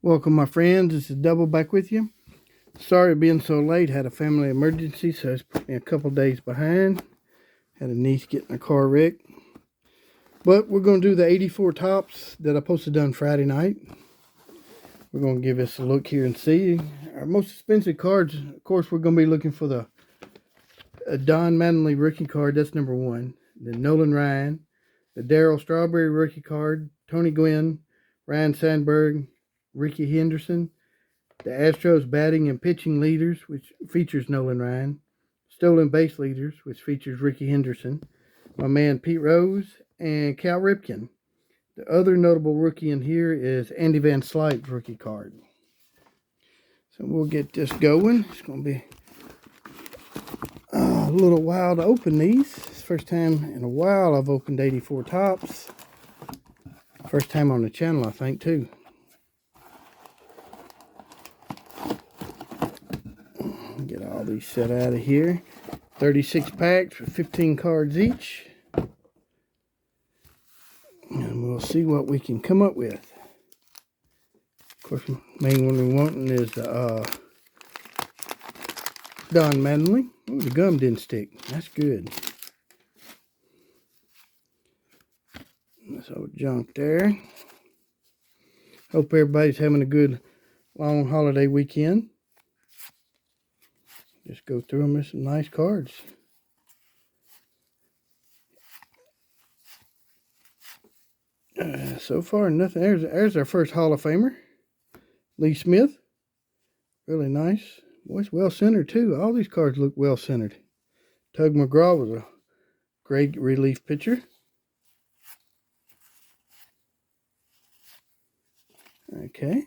Welcome, my friends. This is Double back with you. Sorry being so late. Had a family emergency, so it's put me a couple days behind. Had a niece get in a car wreck. But we're going to do the 84 tops that I posted on Friday night. We're going to give us a look here and see. Our most expensive cards, of course, we're going to be looking for the Don Mattingly rookie card. That's number one. The Nolan Ryan. The Darryl Strawberry rookie card. Tony Gwynn. Ryan Sandberg. Ricky Henderson. The Astros batting and pitching leaders, which features Nolan Ryan. Stolen base leaders, which features Ricky Henderson. My man Pete Rose and Cal Ripken. The other notable rookie in here is Andy Van Slyke's rookie card. So we'll get this going. It's going to be a little while to open these. It's the first time in a while I've opened 84 tops. First time on the channel, I think, too. Get all these set out of here. 36 packs for 15 cards each. And we'll see what we can come up with. Of course, the main one we're wanting is Don Mattingly. Ooh, the gum didn't stick. That's good. That's old junk there. Hope everybody's having a good long holiday weekend. Just go through them with some nice cards. So far, nothing. There's our first Hall of Famer, Lee Smith. Really nice. Boy, it's well centered too. All these cards look well centered. Tug McGraw was a great relief pitcher. Okay.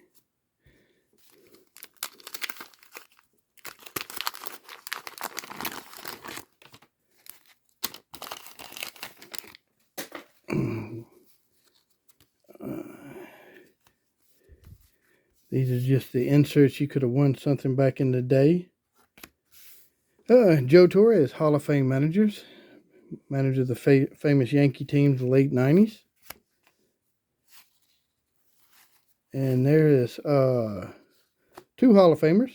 These are just the inserts. You could have won something back in the day. Joe Torre, Hall of Fame managers. Manager of the famous Yankee teams in the late 90s. And there is two Hall of Famers.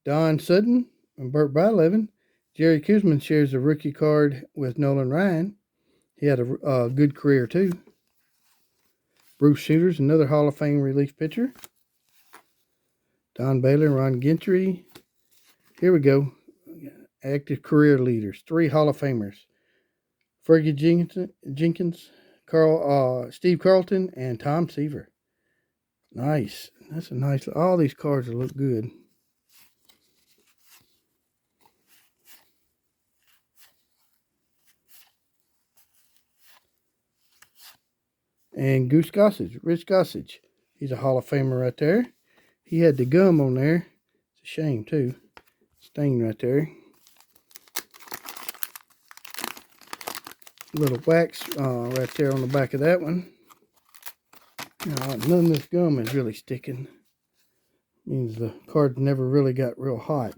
Don Sutton and Burt Blyleven. Jerry Kuzman shares a rookie card with Nolan Ryan. He had a good career too. Bruce Shooters, another Hall of Fame relief pitcher. Don Baylor, Ron Gentry. Here we go. Active career leaders. Three Hall of Famers. Fergie Jenkins, Steve Carlton, and Tom Seaver. Nice. That's a nice. All these cards look good. And Goose Gossage, Rich Gossage. He's a Hall of Famer right there. He had the gum on there. It's a shame, too. Stain right there. Little wax right there on the back of that one. None of this gum is really sticking. Means the card never really got real hot.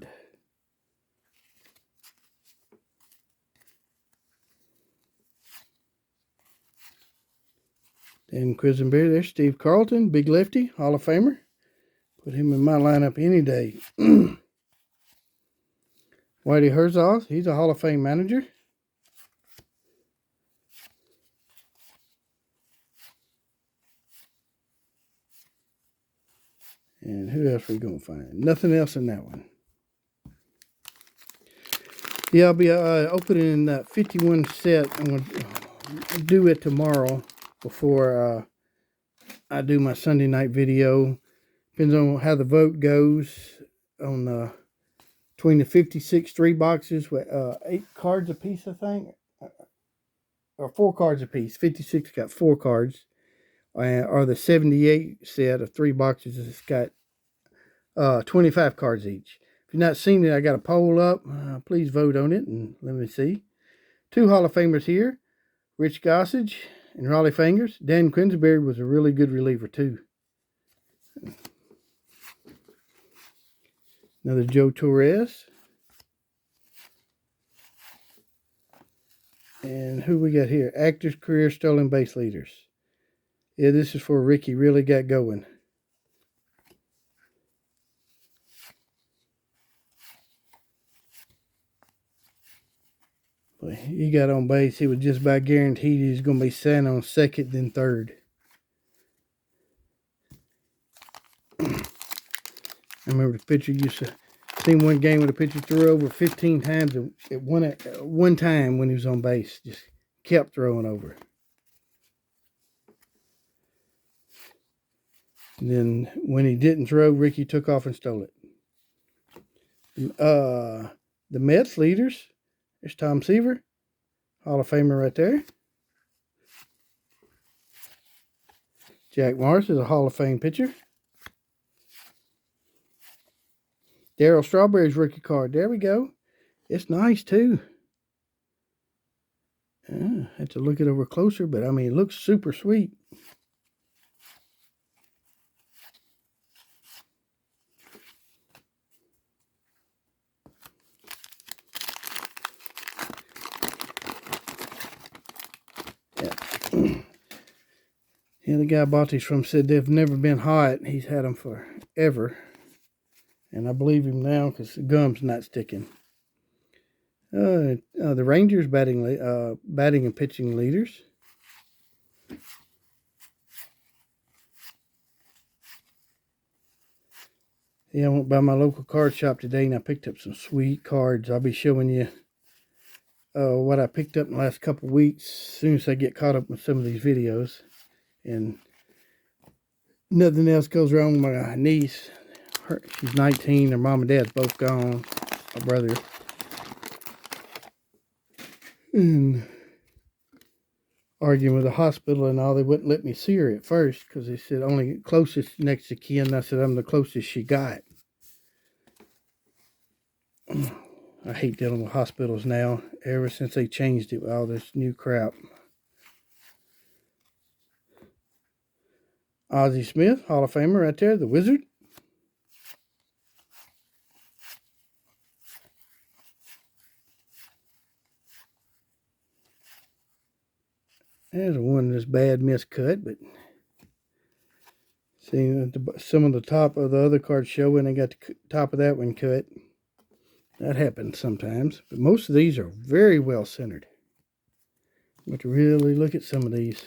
Dan Quisenberry, there's Steve Carlton, big lefty, Hall of Famer. Put him in my lineup any day. Whitey Herzog, he's a Hall of Fame manager. And who else are we going to find? Nothing else in that one. Yeah, I'll be opening that 51 set. I'm going to do it tomorrow before I do my Sunday night video. Depends on how the vote goes on between the 56 3 boxes with 8 cards a piece, I think. Or 4 cards a piece. 56 got 4 cards. Or the 78 set of 3 boxes has got 25 cards each. If you've not seen it, I got a poll up. Please vote on it and let me see. 2 Hall of Famers here. Rich Gossage and Raleigh Fingers. Dan Quisenberry was a really good reliever too. Another Joe Torres. And who we got here? Actors, career, stolen base leaders. Yeah, this is for Ricky. Really got going. He got on base. He was just about guaranteed he was going to be standing on second, then third. I remember the pitcher used to see one game where the pitcher threw over 15 times at one time when he was on base. Just kept throwing over. And then when he didn't throw, Ricky took off and stole it. The Mets leaders, there's Tom Seaver, Hall of Famer right there. Jack Morris is a Hall of Fame pitcher. Darryl Strawberry's rookie card. There we go. It's nice too. I have to look it over closer, but I mean, it looks super sweet. Yeah, the guy I bought these from said they've never been hot. He's had them forever. And I believe him now because the gum's not sticking. The Rangers batting and pitching leaders. Yeah, I went by my local card shop today and I picked up some sweet cards. I'll be showing you what I picked up in the last couple weeks as soon as I get caught up with some of these videos. And nothing else goes wrong with my niece. She's 19. Her mom and dad's both gone. My brother. And arguing with the hospital and all. They wouldn't let me see her at first because they said only closest next to kin. I said I'm the closest she got. I hate dealing with hospitals now. Ever since they changed it with all this new crap. Ozzie Smith, Hall of Famer right there, the Wizard. There's one that's bad miscut, but see some of the top of the other cards show and they got the top of that one cut. That happens sometimes, but most of these are very well centered. You have to really look at some of these.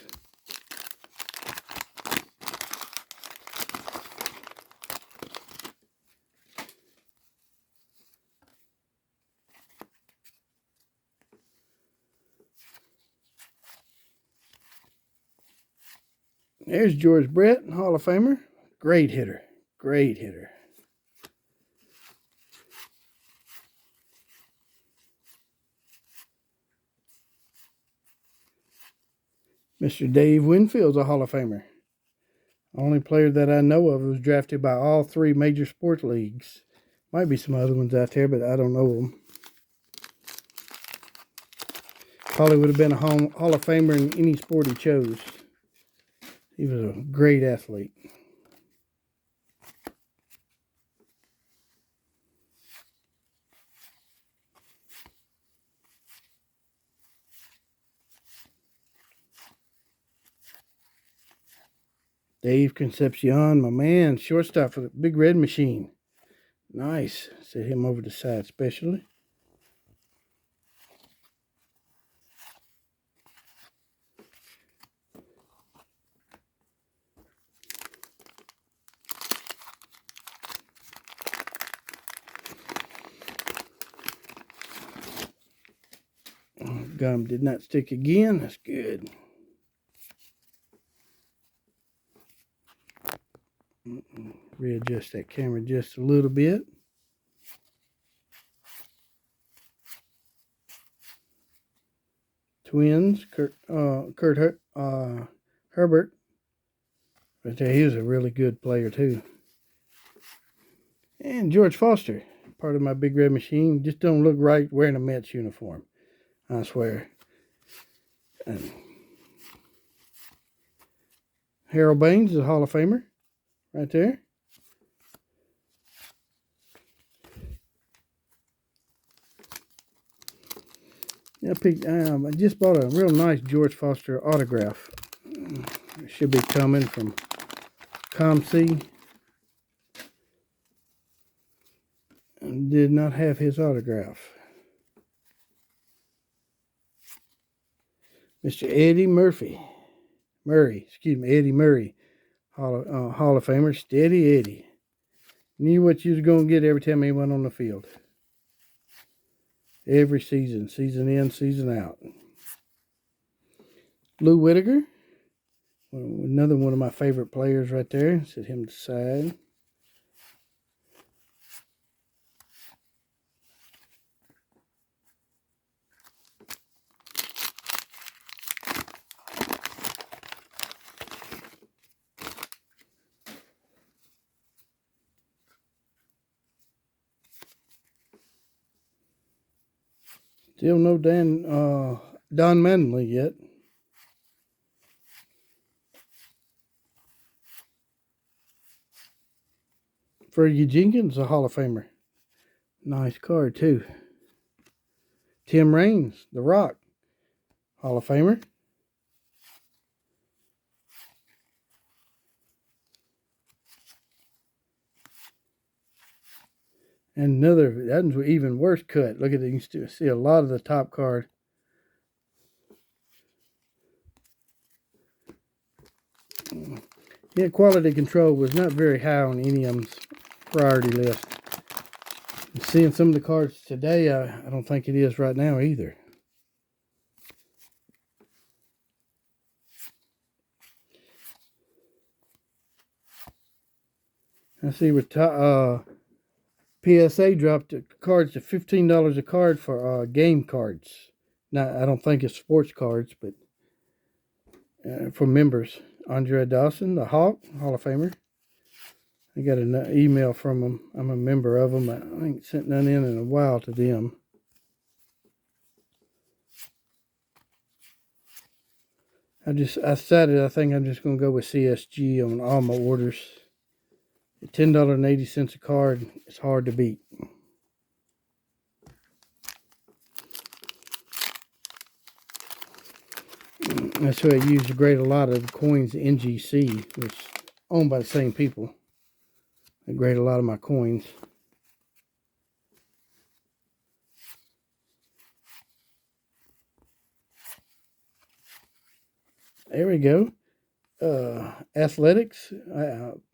There's George Brett, Hall of Famer. Great hitter. Great hitter. Mr. Dave Winfield's a Hall of Famer. Only player that I know of was drafted by all three major sports leagues. Might be some other ones out there, but I don't know them. Probably would have been a Hall of Famer in any sport he chose. He was a great athlete. Dave Concepcion, my man, shortstop for the Big Red Machine. Nice. Set him over the side especially. Gum did not stick again. That's good. Readjust that camera just a little bit. Twins, Kurt Herbert. Right there, he was a really good player too. And George Foster, part of my Big Red Machine. Just don't look right wearing a Mets uniform. I swear. And Harold Baines is a Hall of Famer. Right there. I just bought a real nice George Foster autograph. It should be coming from ComC. And did not have his autograph. Mr. Eddie Eddie Murray, Hall of Famer, Steady Eddie. Knew what you was going to get every time he went on the field. Every season, season in, season out. Lou Whitaker, another one of my favorite players right there. Set him to the side. Still no Don Mattingly yet. Fergie Jenkins, a Hall of Famer. Nice card, too. Tim Raines, The Rock, Hall of Famer. And another, that one's even worse cut. Look at it, you can see a lot of the top card. Yeah, quality control was not very high on any of them's priority list. And seeing some of the cards today, I don't think it is right now either. I see with PSA dropped the cards to $15 a card for game cards. Now, I don't think it's sports cards, but for members. Andre Dawson, the Hawk, Hall of Famer. I got an email from them. I'm a member of them. I ain't sent none in a while to them. I decided I think I'm just going to go with CSG on all my orders. At $10.80 a card, it's hard to beat. That's who I use to grade a lot of the coins, NGC, which is owned by the same people. I grade a lot of my coins. There we go. Athletics,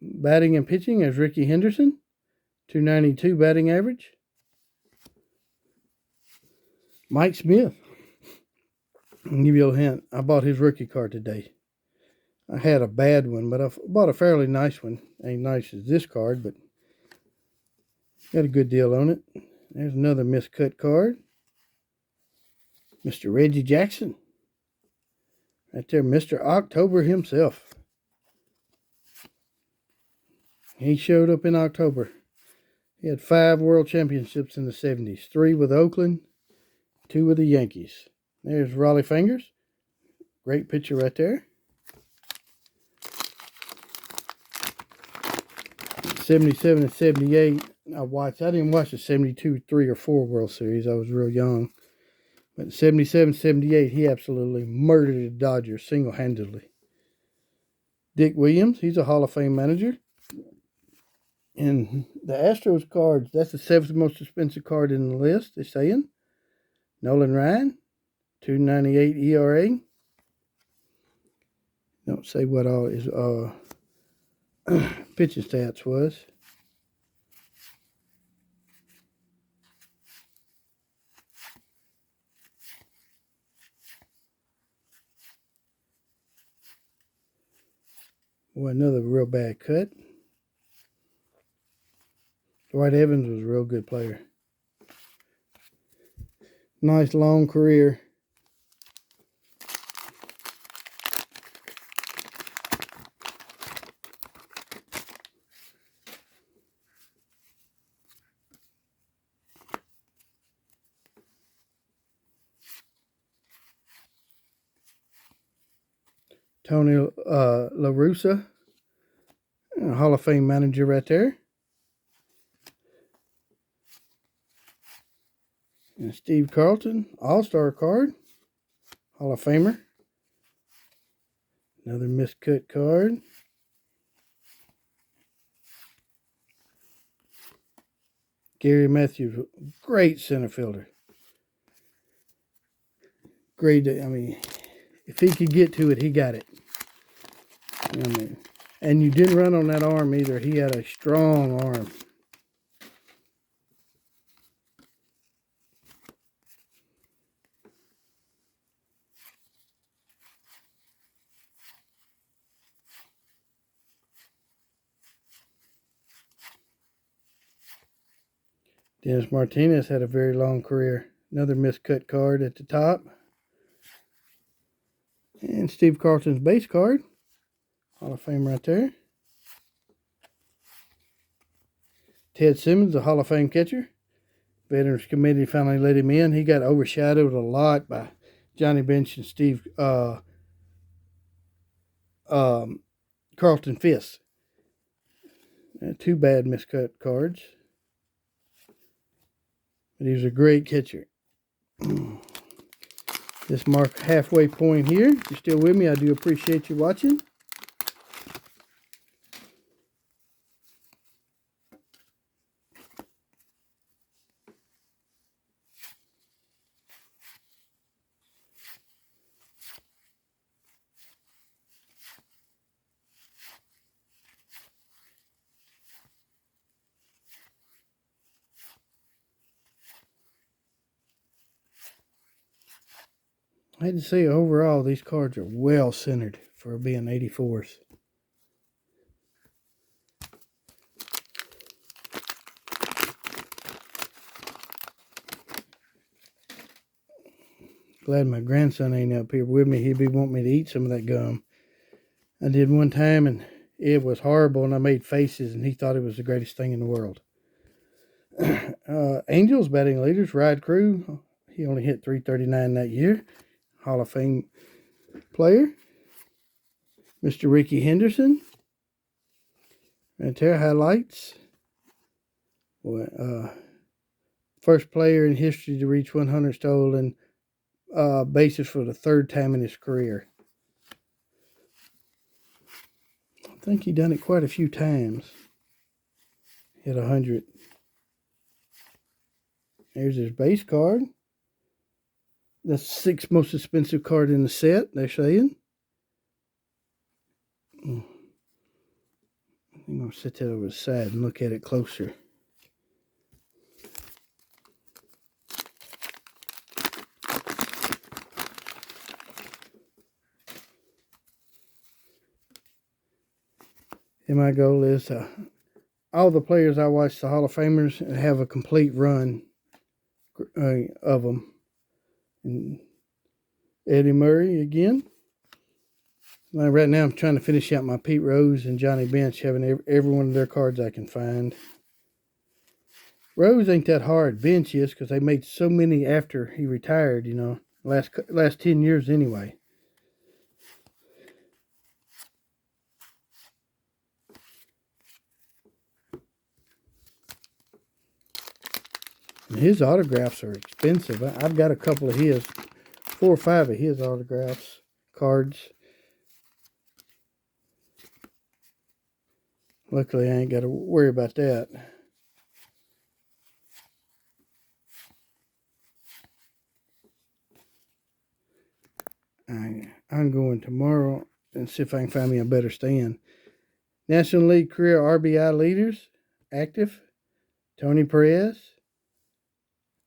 batting and pitching as Ricky Henderson, 292 batting average. Mike Smith. I'll give you a hint. I bought his rookie card today. I had a bad one, but I bought a fairly nice one. Ain't nice as this card, but got a good deal on it. There's another miscut card. Mr. Reggie Jackson. Right there, Mr. October himself. He showed up in October. He had 5 world championships in the 70s. 3 with Oakland, 2 with the Yankees. There's Raleigh Fingers. Great picture right there. 77 and 78. I didn't watch the 72, 3, or 4 World Series. I was real young. But 77, 78, he absolutely murdered the Dodgers single-handedly. Dick Williams, he's a Hall of Fame manager. And the Astros cards, that's the 7th most expensive card in the list, they're saying. Nolan Ryan, 2.98 ERA. Don't say what all his pitching stats was. Boy, another real bad cut. Dwight Evans was a real good player. Nice long career. Tony La Russa, Hall of Fame manager right there. And Steve Carlton, All-Star card, Hall of Famer. Another miscut card. Gary Matthews, great center fielder. Great, I mean, if he could get to it, he got it. I mean, and you didn't run on that arm either. He had a strong arm. Dennis Martinez had a very long career. Another miscut card at the top. And Steve Carlton's base card. Hall of Fame right there. Ted Simmons, a Hall of Fame catcher. Veterans Committee finally let him in. He got overshadowed a lot by Johnny Bench and Steve Carlton Fisk. Two bad miscut cards. But he was a great catcher. This mark halfway point here. If you're still with me, I do appreciate you watching. I had to say, overall, these cards are well centered for being 84s. Glad my grandson ain't up here with me. He'd be wanting me to eat some of that gum. I did one time, and it was horrible, and I made faces, and he thought it was the greatest thing in the world. Angels batting leaders, Ride Crew. He only hit .339 that year. Hall of Fame player. Mr. Ricky Henderson. Right there, highlights. Boy, first player in history to reach 100 stolen bases for the third time in his career. I think he done it quite a few times. Hit 100. There's his base card. That's the sixth most expensive card in the set, they're saying. I'm going to set that over the side and look at it closer. And my goal is all the players I watch, the Hall of Famers, have a complete run of them. And Eddie Murray again. Right now I'm trying to finish out my Pete Rose and Johnny Bench, having every one of their cards I can find. Rose ain't that hard. Bench is, because they made so many after he retired, you know. Last 10 years anyway. And his autographs are expensive. I've got a couple of his, 4 or 5 of his autographs, cards. Luckily, I ain't got to worry about that. I'm going tomorrow and see if I can find me a better stand. National League career RBI leaders, active. Tony Perez.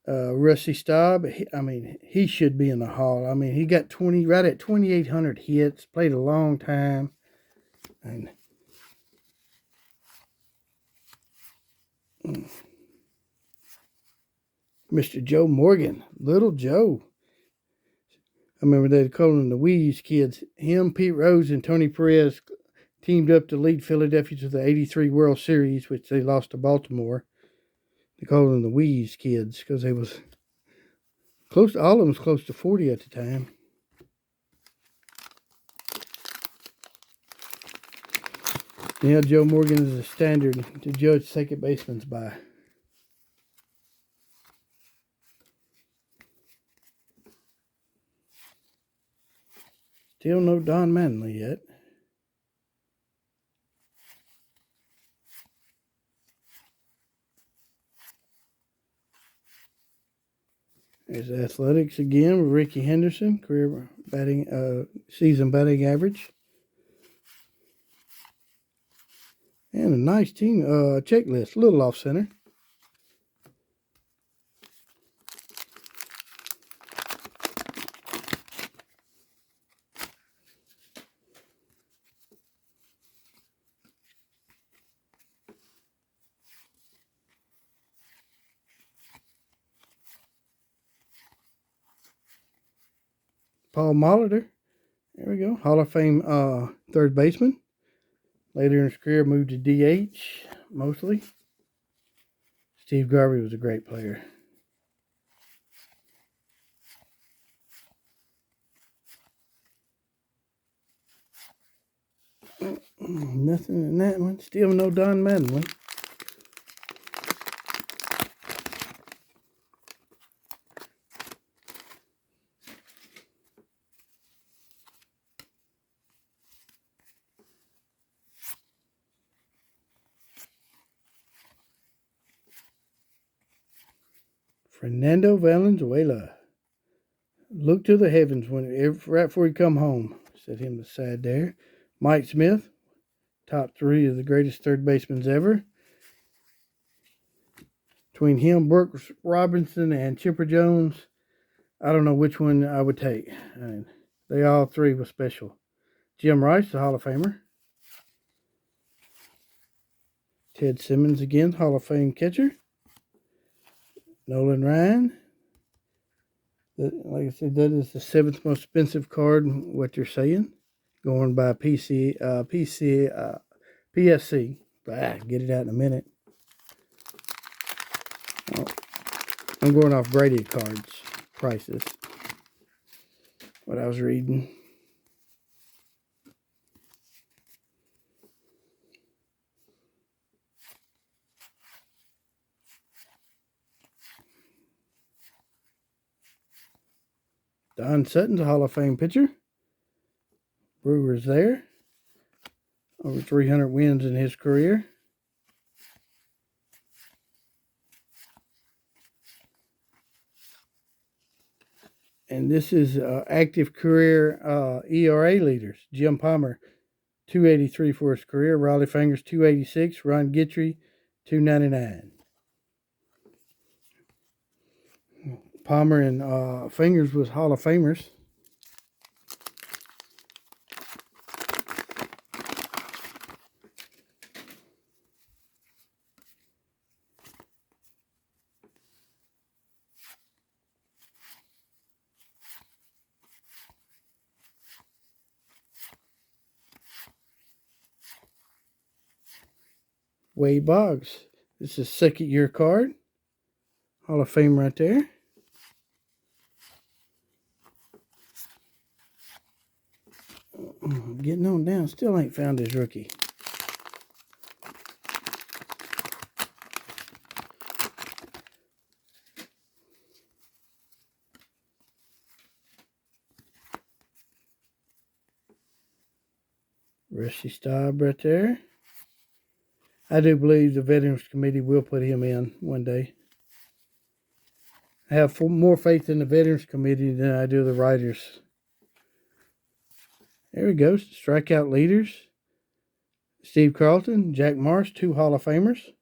Rusty Staub. He should be in the Hall. I mean, he got right at 2,800 hits. Played a long time. And Mr. Joe Morgan, Little Joe. I remember they'd call him the Wheeze Kids. Him, Pete Rose, and Tony Perez teamed up to lead Philadelphia to the '83 World Series, which they lost to Baltimore. They called them the Wheeze Kids because they was close. All of them was close to 40 at the time. Yeah, Joe Morgan is a standard to judge second basemen by. Still no Don Mattingly yet. There's athletics again with Ricky Henderson, career batting, season batting average. And a nice team checklist, a little off center. Paul Molitor, there we go, Hall of Fame third baseman. Later in his career, moved to DH mostly. Steve Garvey was a great player. Nothing in that one. Still no Don Mattingly. Fernando Valenzuela. Look to the heavens right before he come home. Set him aside there. Mike Smith, top 3 of the greatest third basemen ever. Between him, Brooks Robinson, and Chipper Jones, I don't know which one I would take. I mean, they all 3 were special. Jim Rice, the Hall of Famer. Ted Simmons again, Hall of Fame catcher. Nolan Ryan. Like I said, that is the 7th most expensive card, what you're saying. Going by PSC. Get it out in a minute. Oh, I'm going off graded cards prices. What I was reading. Don Sutton's a Hall of Fame pitcher. Brewers there. Over 300 wins in his career. And this is active career ERA leaders. Jim Palmer, 283 for his career. Raleigh Fingers, 286. Ron Guidry, 299. Palmer and Fingers was Hall of Famers. Wade Boggs. This is 2nd year card. Hall of Fame right there. Getting on down. Still ain't found his rookie. Rusty Staub right there. I do believe the Veterans Committee will put him in one day. I have more faith in the Veterans Committee than I do the writers. There we go. Strikeout leaders. Steve Carlton, Jack Morris, 2 Hall of Famers.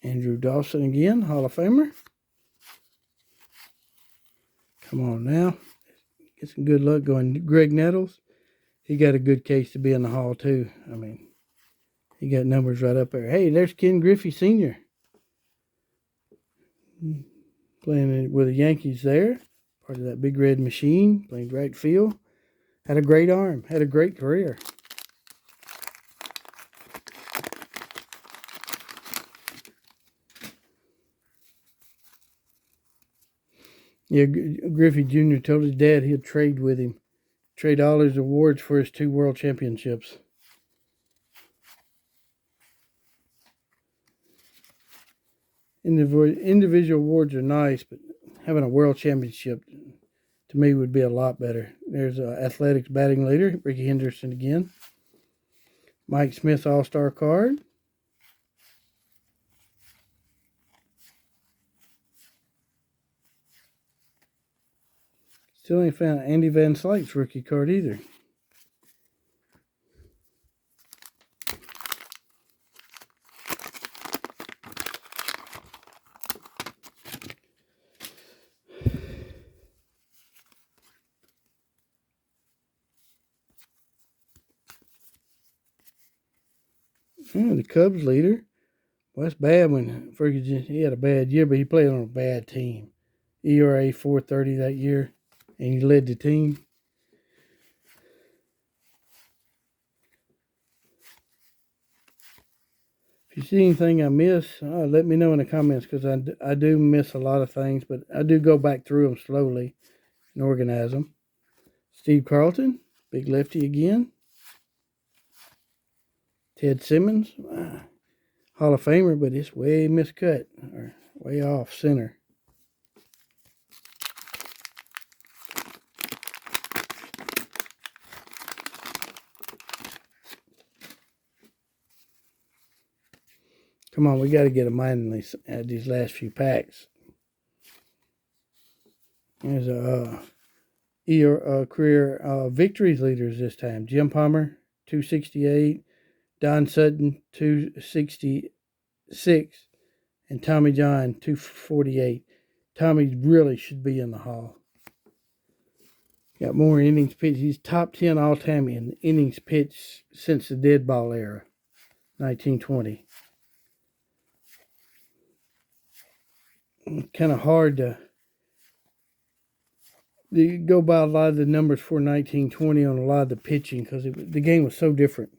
Andrew Dawson again, Hall of Famer. Come on now. Get some good luck going. Greg Nettles, he got a good case to be in the Hall too. I mean, he got numbers right up there. Hey, there's Ken Griffey Sr. Playing with the Yankees there. Part of that big red machine. Playing right field. Had a great arm. Had a great career. Yeah, Griffey Jr. told his dad he'd trade with him. Trade all his awards for his 2 world championships. Individual awards are nice, but having a world championship to me would be a lot better. There's athletics batting leader, Ricky Henderson again. Mike Smith All-Star card. Still ain't found Andy Van Slyke's rookie card either. The Cubs leader. Well, that's bad when Ferguson, he had a bad year, but he played on a bad team. ERA 4.30 that year, and he led the team. If you see anything I miss, let me know in the comments, because I do miss a lot of things, but I do go back through them slowly and organize them. Steve Carlton, big lefty again. Ted Simmons, Hall of Famer, but it's way miscut, or way off center. Come on, we got to get a Mattingly at these last few packs. There's a career victories leaders this time. Jim Palmer, 268. Don Sutton, 266. And Tommy John, 248. Tommy really should be in the Hall. Got more innings pitched. He's top 10 all-time in innings pitched since the dead ball era, 1920. Kind of hard to go by a lot of the numbers for 1920 on a lot of the pitching, because the game was so different.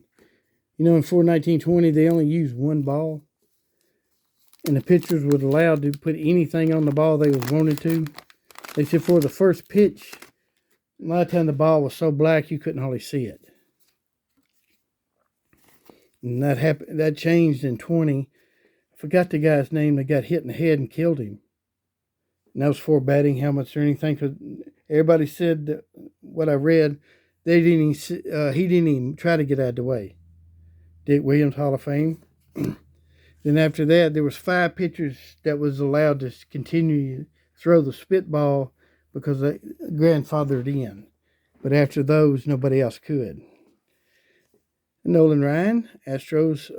You know, for 1920, they only used one ball, and the pitchers were allowed to put anything on the ball they was wanted to. They said for the first pitch, a lot of time the ball was so black you couldn't hardly see it. And that changed in 20. I forgot the guy's name that got hit in the head and killed him. And that was for batting helmets or anything. Cause everybody said that what I read, he didn't even try to get out of the way. Dick Williams, Hall of Fame. Then after that, there was 5 pitchers that was allowed to continue to throw the spitball because they grandfathered in. But after those, nobody else could. Nolan Ryan, Astros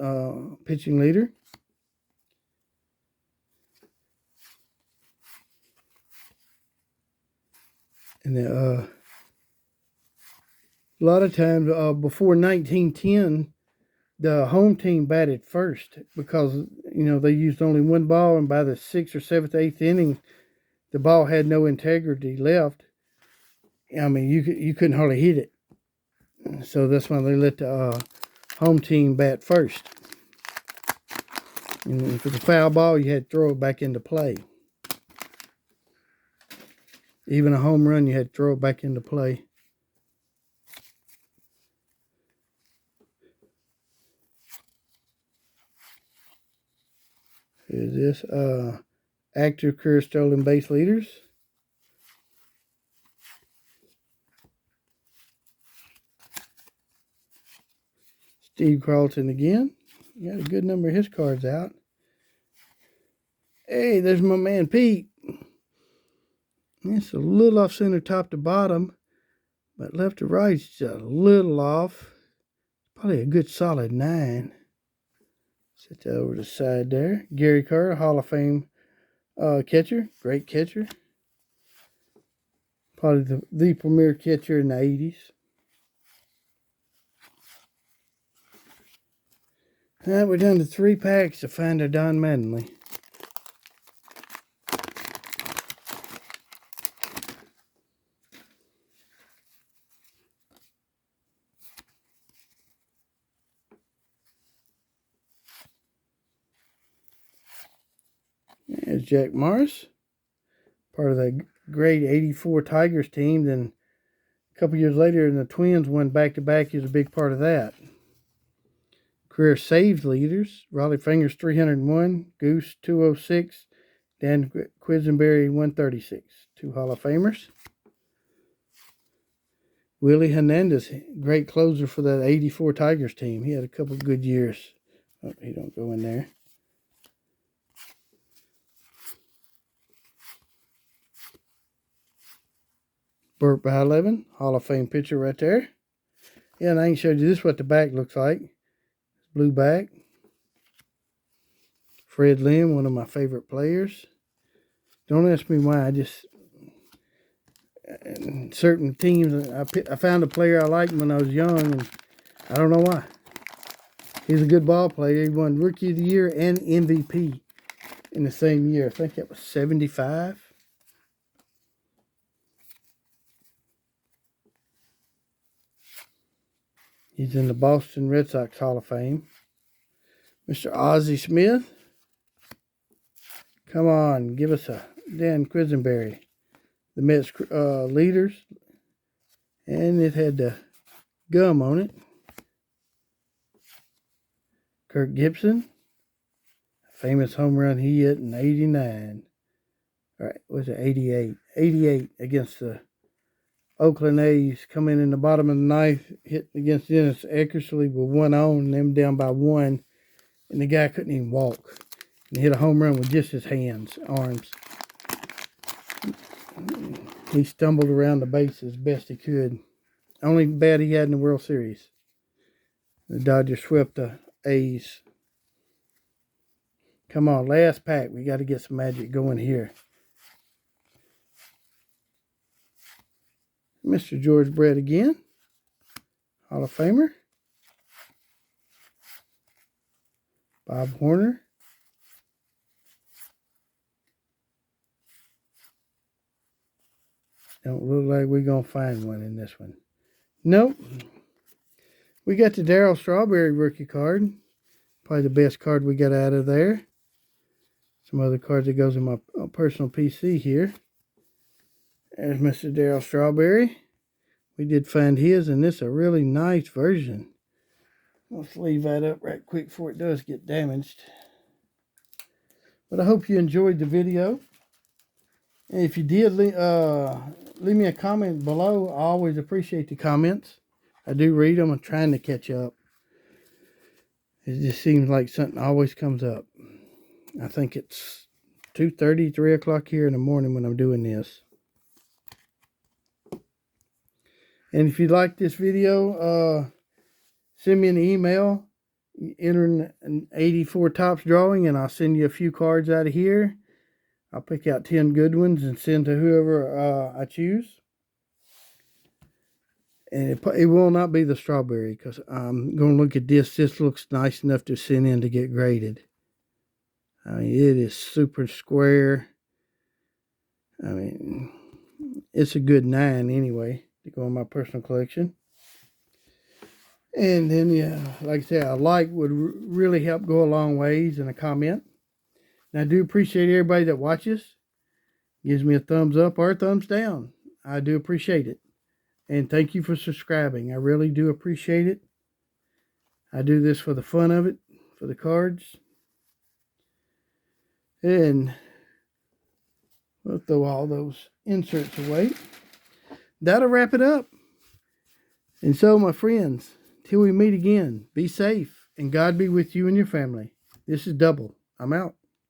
pitching leader. And a lot of times before 1910, the home team batted first because, you know, they used only one ball, and by the 6th or 7th, 8th inning, the ball had no integrity left. I mean, you couldn't hardly hit it. So that's why they let the home team bat first. And if it was a foul ball, you had to throw it back into play. Even a home run, you had to throw it back into play. Here's this active career stolen base leaders. Steve Carlton again. Got a good number of his cards out. Hey, there's my man Pete. It's a little off center top to bottom, but left to right is just a little off. Probably a good solid 9. Set that over the side there. Gary Carter, Hall of Fame catcher. Great catcher. Probably the premier catcher in the 80s. All right, we're down to 3 packs to find our Don Mattingly. There's Jack Morris, part of the great 84 Tigers team. Then a couple years later, the Twins won back-to-back. He was a big part of that. Career saves leaders: Raleigh Fingers 301, Goose 206, Dan Quisenberry 136. Two Hall of Famers. Willie Hernandez, great closer for that 84 Tigers team. He had a couple good years. Oh, he don't go in there. Burt Blyleven, Hall of Fame pitcher right there. Yeah, and I ain't showed you this what the back looks like. Blue back. Fred Lim, one of my favorite players. Don't ask me why. I just, certain teams, I found a player I liked when I was young, and I don't know why. He's a good ball player. He won Rookie of the Year and MVP in the same year. I think that was 75. He's in the Boston Red Sox Hall of Fame. Mr. Ozzie Smith. Come on, give us a Dan Quisenberry. The Mets leaders. And it had the gum on it. Kirk Gibson. Famous home run he hit in 89. All right, was it 88? 88 against the Oakland A's, coming in the bottom of the ninth, hit against Dennis Eckersley with one on, them down by one, and the guy couldn't even walk. And he hit a home run with just his hands, arms. He stumbled around the base as best he could. Only bat he had in the World Series. The Dodgers swept the A's. Come on, last pack. We got to get some magic going here. Mr. George Brett again. Hall of Famer. Bob Horner. Don't look like we're going to find one in this one. Nope. We got the Darryl Strawberry rookie card. Probably the best card we got out of there. Some other cards that goes in my personal PC here. There's Mr. Darryl Strawberry. We did find his, and this is a really nice version. Let's leave that up right quick before it does get damaged. But I hope you enjoyed the video. And if you did, leave me a comment below. I always appreciate the comments. I do read them. I'm trying to catch up. It just seems like something always comes up. I think it's 2:30, 3 o'clock here in the morning when I'm doing this. And if you like this video, send me an email, enter an 84 Topps drawing, and I'll send you a few cards out of here. I'll pick out 10 good ones and send to whoever I choose. And it will not be the strawberry, because I'm going to look at this. This looks nice enough to send in to get graded. I mean, it is super square. I mean, it's a good 9 anyway to go in my personal collection. And then, yeah, like I said, a like would really help go a long ways, and a comment. And I do appreciate everybody that watches. Gives me a thumbs up or a thumbs down. I do appreciate it. And thank you for subscribing. I really do appreciate it. I do this for the fun of it, for the cards. And we'll throw all those inserts away. That'll wrap it up. And so, my friends, till we meet again, be safe, and God be with you and your family. This is Double. I'm out.